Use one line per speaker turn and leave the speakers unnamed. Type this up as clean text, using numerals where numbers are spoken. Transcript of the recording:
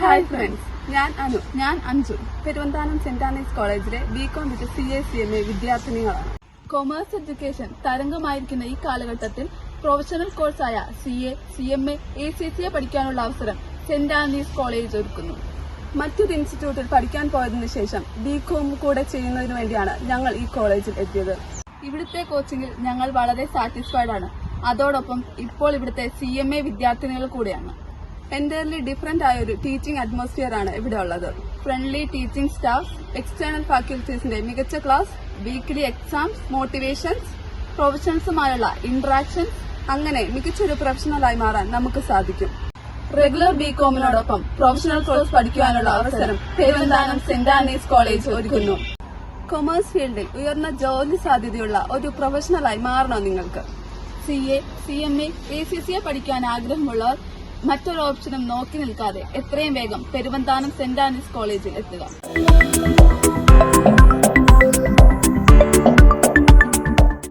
Hi friends, ഞാൻ അനു. ഞാൻ Anju. Peruvanthanam Saint Annie's കോളേജിലെ ബികോം വിത്ത് CA CMA വിദ്യാർത്ഥിനികളാണ്. കൊമേഴ്സ് എഡ്യൂക്കേഷൻ തരംഗമായിരിക്കുന്ന ഈ കാലഘട്ടത്തിൽ പ്രൊഫഷണൽ കോഴ്സായ CA, CMA, ACCA പഠിക്കാനുള്ള അവസരം സെന്റ് ആനീസ് കോളേജ് ഒരുക്കുന്നു. മറ്റൊരു ഇൻസ്റ്റിറ്റ്യൂട്ടിൽ പഠിക്കാൻ പോയതിനു ശേഷം ബികോം കൂടെ ചെയ്യുന്നതിനു വേണ്ടിയാണ് ഞങ്ങൾ ഈ കോളേജിൽ എത്തിയത്. ഇവിടുത്തെ കോച്ചിങ്ങിൽ ഞങ്ങൾ വളരെ സാറ്റിസ്ഫൈഡ് ആണ്. അതോടൊപ്പം ഇപ്പോൾ ഇവിടുത്തെ CMA വിദ്യാർത്ഥിനികൾ കൂടെയാണ്. എൻറ്റയർലി ഡിഫറെന്റ് ആയ ഒരു ടീച്ചിങ് അറ്റ്മോസ്ഫിയർ ആണ് ഇവിടെ ഉള്ളത്. ഫ്രണ്ട്ലി ടീച്ചിങ് സ്റ്റാഫ്, എക്സ്റ്റേണൽ ഫാക്കൽറ്റീസിന്റെ മികച്ച ക്ലാസ്, വീക്ക്ലി എക്സാംസ്, മോട്ടിവേഷൻസ്, പ്രൊഫഷണൽസുമായുള്ള ഇന്ററാക്ഷൻസ്, അങ്ങനെ മികച്ചൊരു പ്രൊഫഷണലായി മാറാൻ നമുക്ക് സാധിക്കും. റെഗുലർ ബികോമിനോടൊപ്പം പ്രൊഫഷണൽ കോഴ്സ് പഠിക്കുവാനുള്ള അവസരം പെരുവന്താനം സെന്റ് ആനീസ് കോളേജ് ഒരുക്കുന്നു. കൊമേഴ്സ് ഫീൽഡിൽ ഉയർന്ന ജോലി സാധ്യതയുള്ള ഒരു പ്രൊഫഷണലായി മാറണോ നിങ്ങൾക്ക്? CA, CMA, ACCA പഠിക്കാൻ ആഗ്രഹമുള്ളവർ മറ്റൊരു ഓപ്ഷനും നോക്കി നിൽക്കാതെ എത്രയും വേഗം പെരുവന്താനം സെന്റ് ആനീസ് കോളേജിൽ എത്തുക.